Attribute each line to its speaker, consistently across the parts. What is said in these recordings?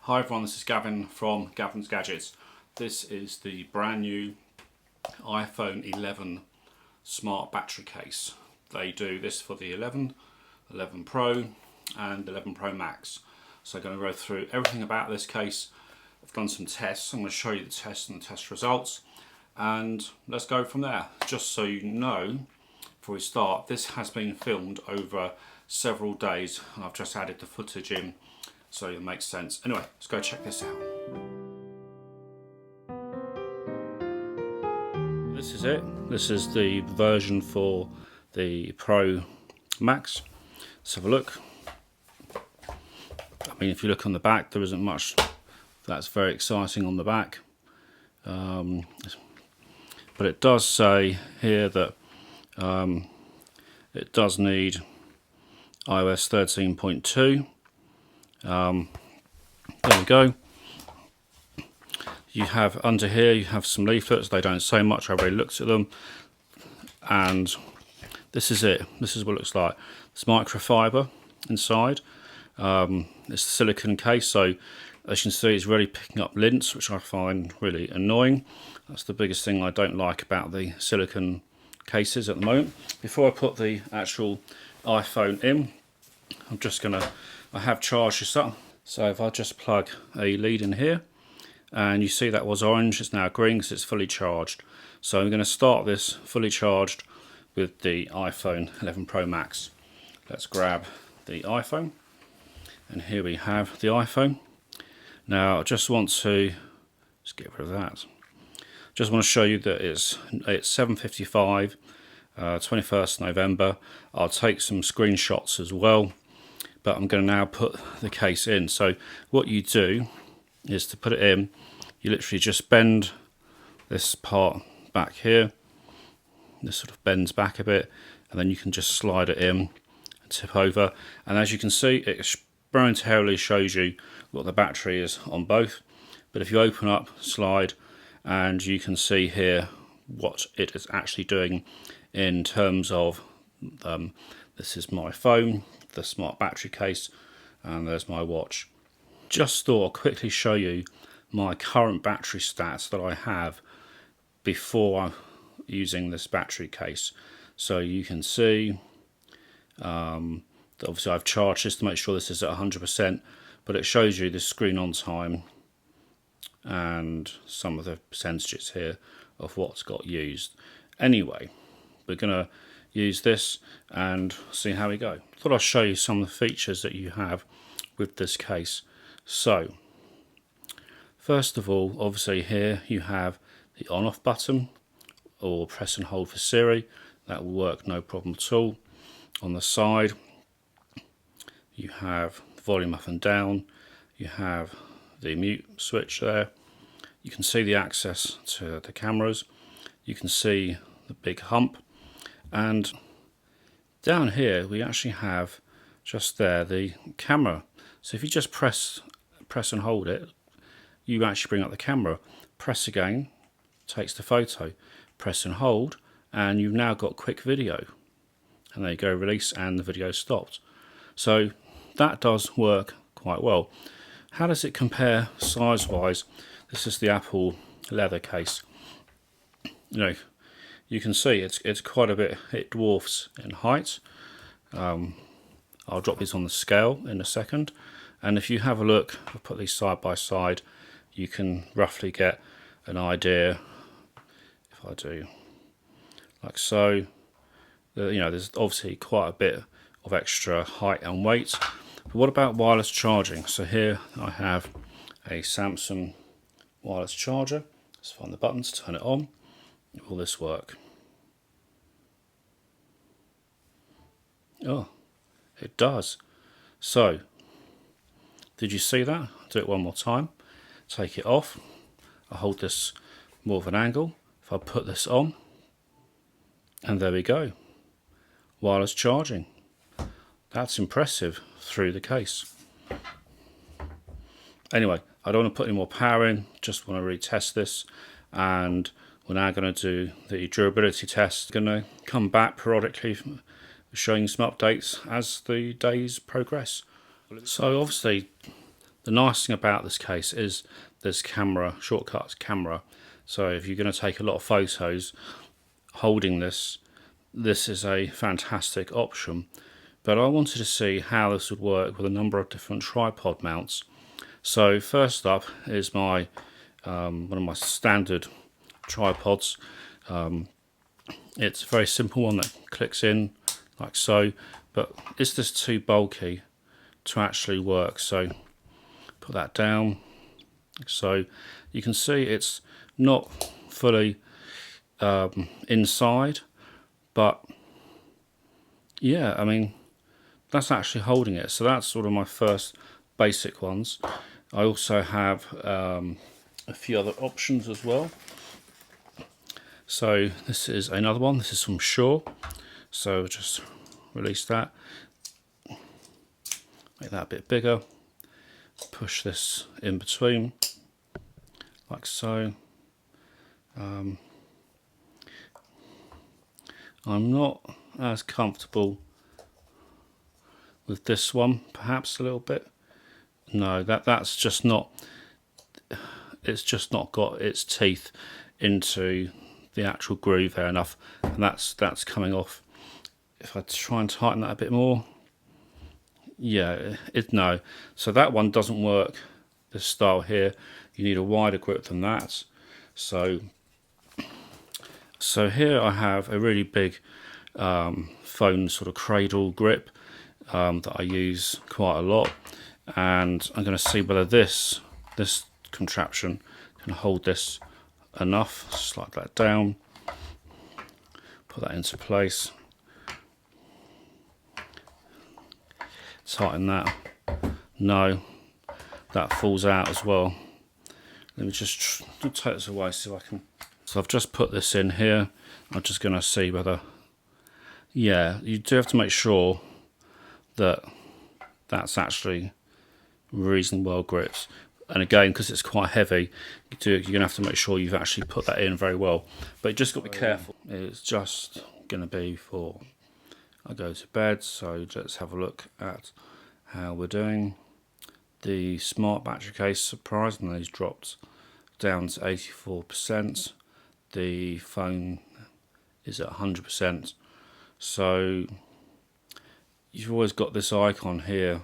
Speaker 1: Hi everyone, this is Gavin from Gavin's Gadgets. This is the brand new iPhone 11 smart battery case. They do this for the 11, 11 Pro and 11 Pro Max. So I'm going to go through everything about this case. I've done some tests. I'm going to show you the tests and the test results, and let's go from there. Just so you know, before we start, this has been filmed over several days and I've just added the footage in so it makes sense. Anyway, let's go check this out. This is it. This is the version for the Pro Max. Let's have a look. I mean, if you look on the back, there isn't much that's very exciting on the back. But it does say here that it does need iOS 13.2. There we go. You have under here, you have some leaflets. They don't say much. I've already looked at them, and this is it. This is what it looks like. It's microfiber inside. It's a silicone case, so as you can see, it's really picking up lints, which I find really annoying. That's the biggest thing I don't like about the silicone cases at the moment. Before I put the actual iPhone in, I have charged this up. So if I just plug a lead in here, and you see that was orange, it's now green because it's fully charged. So I'm going to start this fully charged with the iPhone 11 Pro Max. Let's grab the iPhone, and here we have the iPhone. Now I just want to just get rid of that. Just want to show you that it's 7:55, 21st November. I'll take some screenshots as well, but I'm going to now put the case in. So what you do is, to put it in, you literally just bend this part back here. This sort of bends back a bit, and then you can just slide it in and tip over. And as you can see, it momentarily shows you what the battery is on both. But if you open up, slide, and you can see here what it is actually doing in terms of this is my phone, the smart battery case, and there's my watch. Just thought I'll quickly show you my current battery stats that I have before using this battery case. So you can see that obviously I've charged this to make sure this is at 100%, but it shows you the screen on time and some of the percentages here of what's got used. Anyway, we're going to use this and see how we go. Thought I'll show you some of the features that you have with this case. So first of all, obviously here you have the on-off button, or press and hold for Siri. That will work no problem at all. On the side you have the volume up and down. You have the mute switch there. You can see the access to the cameras. You can see the big hump, and down here we actually have just there the camera. So if you just press and hold it, you actually bring up the camera. Press again, takes the photo. Press and hold, and you've now got quick video. And there you go, release, and the video stopped. So that does work quite well. How does it compare size-wise? This is the Apple leather case. You can see it's quite a bit. It dwarfs in height. I'll drop these on the scale in a second, and if you have a look, I'll put these side by side, you can roughly get an idea. If I do like so, there's obviously quite a bit of extra height and weight. But what about wireless charging? So here I have a Samsung wireless charger. Let's find the buttons, turn it on. Will this work? Oh, it does. So, did you see that? I'll do it one more time. Take it off. I hold this more of an angle. If I put this on, and there we go. Wireless charging. That's impressive through the case. Anyway, I don't want to put any more power in, just want to retest this, and we're now going to do the durability test. Going to come back periodically showing some updates as the days progress. So obviously The nice thing about this case is there's camera, shortcuts camera. So if you're going to take a lot of photos holding this, this is a fantastic option. But I wanted to see how this would work with a number of different tripod mounts. So first up is my one of my standard tripods. It's a very simple one that clicks in like so, but is this too bulky to actually work? So put that down. So you can see it's not fully inside, but yeah, I mean, that's actually holding it. So that's sort of my first basic ones. I also have a few other options as well. So this is another one. This is from Shaw. So just release that, make that a bit bigger, push this in between like so. I'm not as comfortable with this one, perhaps a little bit. No, that's just not, it's just not got its teeth into the actual groove there enough, and that's coming off. If I try and tighten that a bit more, yeah, no. So that one doesn't work, this style here. You need a wider grip than that. So here I have a really big phone sort of cradle grip that I use quite a lot, and I'm going to see whether this contraption can hold this enough. Slide that down, put that into place, tighten that. No, that falls out as well. Let me just take this away, see if I can. So I've just put this in here. I'm just going to see whether, yeah, you do have to make sure that that's actually reasonably well gripped. And again, because it's quite heavy, you're going to have to make sure you've actually put that in very well. But you just got to be careful. It's just going to be for I go to bed. So let's have a look at how we're doing. The smart battery case surprisingly has dropped down to 84%. The phone is at 100%. So you've always got this icon here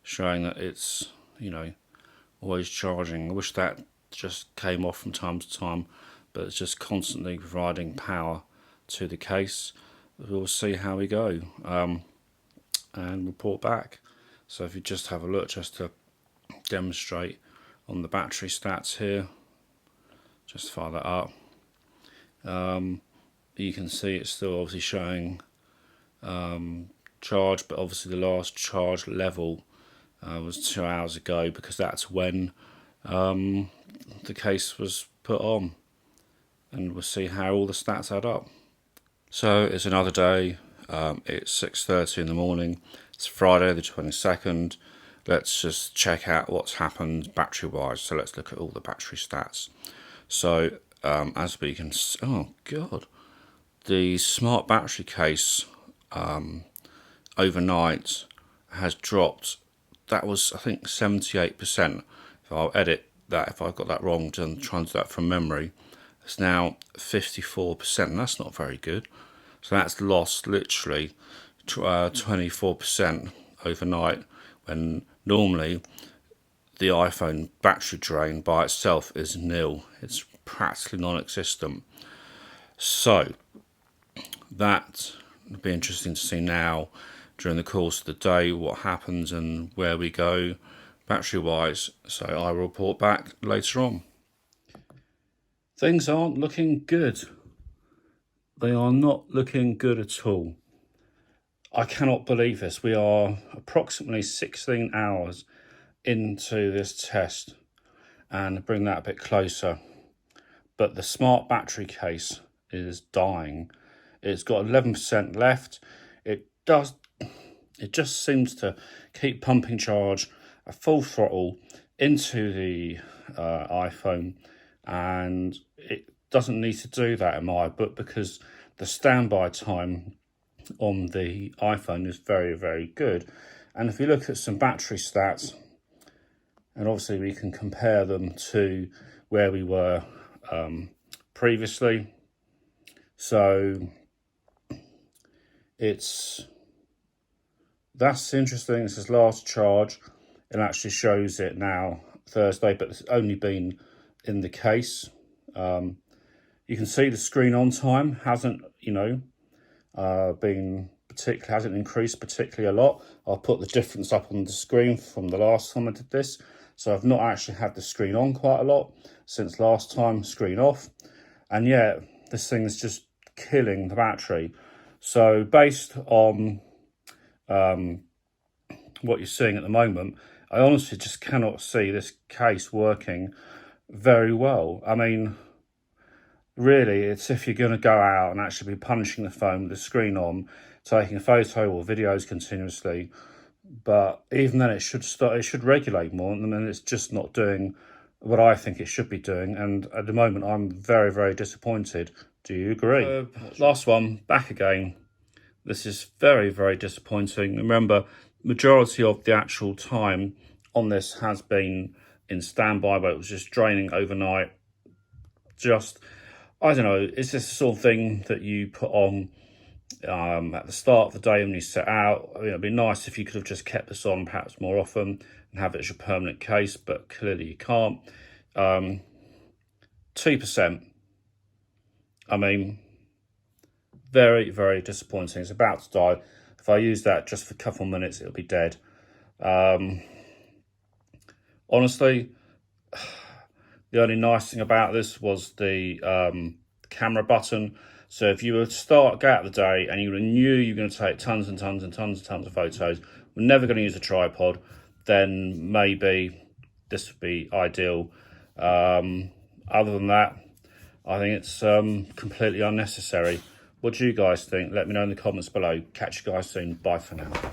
Speaker 1: showing that it's, you know, always charging. I wish that just came off from time to time, but it's just constantly providing power to the case. We'll see how we go and report back. So if you just have a look, just to demonstrate on the battery stats here, just fire that up. You can see it's still obviously showing charge, but obviously the last charge level was 2 hours ago, because that's when the case was put on, and we'll see how all the stats add up. So it's another day. It's 6:30 in the morning. It's Friday the 22nd. Let's just check out what's happened battery wise. So let's look at all the battery stats. So as we can see, oh god, the smart battery case overnight has dropped. That was, I think, 78%. If I'll edit that, if I've got that wrong, and try and do that from memory, it's now 54%, and that's not very good. So that's lost literally 24% overnight, when normally the iPhone battery drain by itself is nil. It's practically non-existent. So that would be interesting to see now during the course of the day what happens and where we go battery wise. So I will report back later on. Things aren't looking good. They are not looking good at all. I cannot believe this. We are approximately 16 hours into this test, and bring that a bit closer. But the smart battery case is dying. It's got 11% left. It just seems to keep pumping charge at full throttle into the iPhone, and it doesn't need to do that in my book, because the standby time on the iPhone is very, very good. And if you look at some battery stats, and obviously we can compare them to where we were previously. So that's interesting. It says last charge. It actually shows it now Thursday, but it's only been in the case. You can see the screen on time hasn't, hasn't increased particularly a lot. I'll put the difference up on the screen from the last time I did this. So I've not actually had the screen on quite a lot since last time, screen off. And yet this thing is just killing the battery. So based on what you're seeing at the moment, I honestly just cannot see this case working very well. I mean, really, it's if you're going to go out and actually be punching the phone with the screen on, taking a photo or videos continuously. But even then, it should regulate more, and then it's just not doing what I think it should be doing. And at the moment, I'm very, very disappointed. Do you agree? Last one, back again. This is very, very disappointing. Remember, majority of the actual time on this has been in standby, but it was just draining overnight. Just, I don't know, is this the sort of thing that you put on at the start of the day when you set out? I mean, it'd be nice if you could have just kept this on perhaps more often and have it as your permanent case, but clearly you can't. 2%. I mean, very, very disappointing. It's about to die. If I use that just for a couple of minutes, it'll be dead. Honestly, the only nice thing about this was the camera button. So if you were to go out of the day and you knew you were going to take tons and tons and tons and tons of photos, we're never going to use a tripod, then maybe this would be ideal. Other than that, I think it's completely unnecessary. What do you guys think? Let me know in the comments below. Catch you guys soon. Bye for now.